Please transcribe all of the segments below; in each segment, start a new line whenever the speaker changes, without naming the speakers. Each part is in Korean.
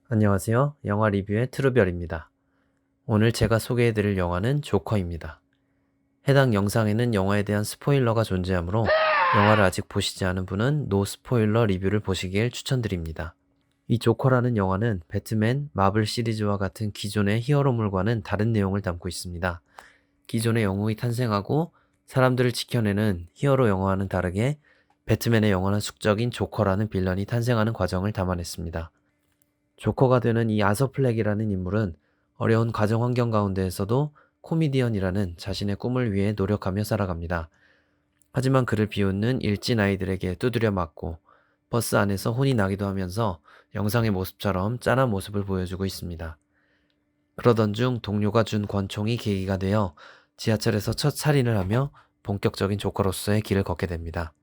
안녕하세요. 영화 리뷰의 트루별입니다. 오늘 제가 소개해드릴 영화는 조커입니다. 해당 영상에는 영화에 대한 스포일러가 존재하므로 영화를 아직 보시지 않은 분은 노 스포일러 리뷰를 보시길 추천드립니다. 이 조커라는 영화는 배트맨, 마블 시리즈와 같은 기존의 히어로물과는 다른 내용을 담고 있습니다. 기존의 영웅이 탄생하고 사람들을 지켜내는 히어로 영화와는 다르게 배트맨의 영원한 숙적인 조커라는 빌런이 탄생하는 과정을 담아냈습니다. 조커가 되는 이 아서 플렉이라는 인물은 어려운 가정 환경 가운데에서도 코미디언이라는 자신의 꿈을 위해 노력하며 살아갑니다. 하지만 그를 비웃는 일진 아이들에게 두드려 맞고 버스 안에서 혼이 나기도 하면서 영상의 모습처럼 짠한 모습을 보여주고 있습니다. 그러던 중 동료가 준 권총이 계기가 되어 지하철에서 첫 살인을 하며 본격적인 조커로서의 길을 걷게 됩니다.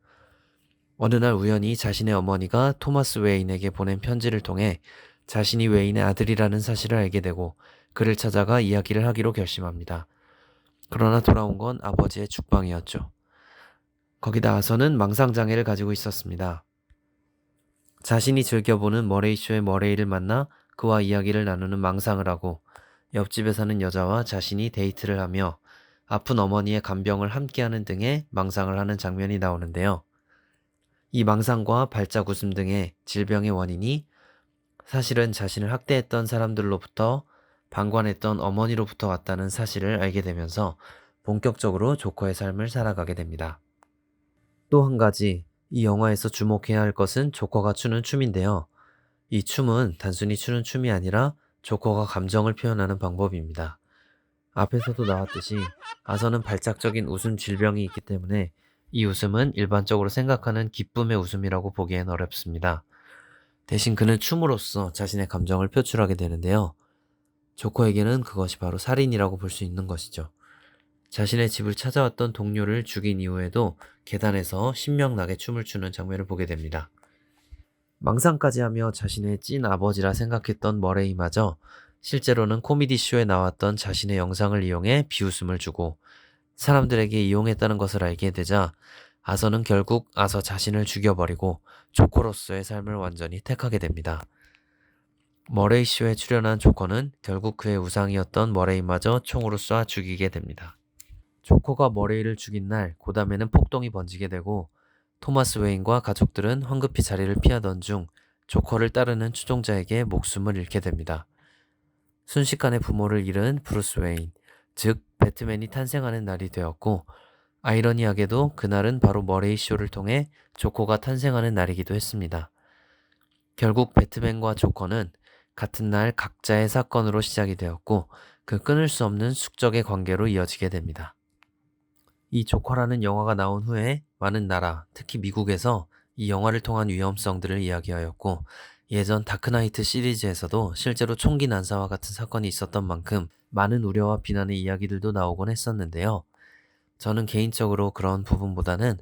어느 날 우연히 자신의 어머니가 토마스 웨인에게 보낸 편지를 통해 자신이 웨인의 아들이라는 사실을 알게 되고 그를 찾아가 이야기를 하기로 결심합니다. 그러나 돌아온 건 아버지의 죽방이었죠. 거기다 아서는 망상장애를 가지고 있었습니다. 자신이 즐겨보는 머레이쇼의 머레이를 만나 그와 이야기를 나누는 망상을 하고 옆집에 사는 여자와 자신이 데이트를 하며 아픈 어머니의 간병을 함께하는 등의 망상을 하는 장면이 나오는데요. 이 망상과 발작 웃음 등의 질병의 원인이 사실은 자신을 학대했던 사람들로부터 방관했던 어머니로부터 왔다는 사실을 알게 되면서 본격적으로 조커의 삶을 살아가게 됩니다. 또 한 가지 이 영화에서 주목해야 할 것은 조커가 추는 춤인데요. 이 춤은 단순히 추는 춤이 아니라 조커가 감정을 표현하는 방법입니다. 앞에서도 나왔듯이 아서는 발작적인 웃음 질병이 있기 때문에 이 웃음은 일반적으로 생각하는 기쁨의 웃음이라고 보기엔 어렵습니다. 대신 그는 춤으로써 자신의 감정을 표출하게 되는데요. 조커에게는 그것이 바로 살인이라고 볼 수 있는 것이죠. 자신의 집을 찾아왔던 동료를 죽인 이후에도 계단에서 신명나게 춤을 추는 장면을 보게 됩니다. 망상까지 하며 자신의 찐 아버지라 생각했던 머레이마저 실제로는 코미디 쇼에 나왔던 자신의 영상을 이용해 비웃음을 주고 사람들에게 이용했다는 것을 알게 되자 아서는 결국 아서 자신을 죽여버리고 조커로서의 삶을 완전히 택하게 됩니다. 머레이 쇼에 출연한 조커는 결국 그의 우상이었던 머레이마저 총으로 쏴 죽이게 됩니다. 조커가 머레이를 죽인 날 고담에는 폭동이 번지게 되고 토마스 웨인과 가족들은 황급히 자리를 피하던 중 조커를 따르는 추종자에게 목숨을 잃게 됩니다. 순식간에 부모를 잃은 브루스 웨인, 즉 배트맨이 탄생하는 날이 되었고 아이러니하게도 그날은 바로 머레이 쇼를 통해 조커가 탄생하는 날이기도 했습니다. 결국 배트맨과 조커는 같은 날 각자의 사건으로 시작이 되었고 그 끊을 수 없는 숙적의 관계로 이어지게 됩니다. 이 조커라는 영화가 나온 후에 많은 나라, 특히 미국에서 이 영화를 통한 위험성들을 이야기하였고 예전 다크나이트 시리즈에서도 실제로 총기 난사와 같은 사건이 있었던 만큼 많은 우려와 비난의 이야기들도 나오곤 했었는데요. 저는 개인적으로 그런 부분보다는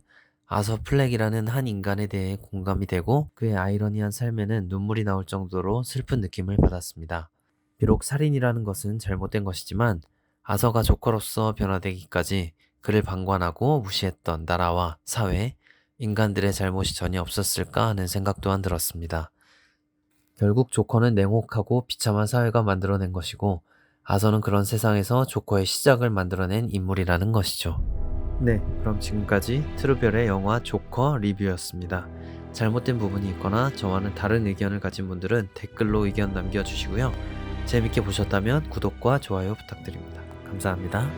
아서 플렉이라는 한 인간에 대해 공감이 되고 그의 아이러니한 삶에는 눈물이 나올 정도로 슬픈 느낌을 받았습니다. 비록 살인이라는 것은 잘못된 것이지만 아서가 조커로서 변화되기까지 그를 방관하고 무시했던 나라와 사회, 인간들의 잘못이 전혀 없었을까 하는 생각 또한 들었습니다. 결국 조커는 냉혹하고 비참한 사회가 만들어낸 것이고 아서는 그런 세상에서 조커의 시작을 만들어낸 인물이라는 것이죠. 네, 그럼 지금까지 트루별의 영화 조커 리뷰였습니다. 잘못된 부분이 있거나 저와는 다른 의견을 가진 분들은 댓글로 의견 남겨주시고요. 재밌게 보셨다면 구독과 좋아요 부탁드립니다. 감사합니다.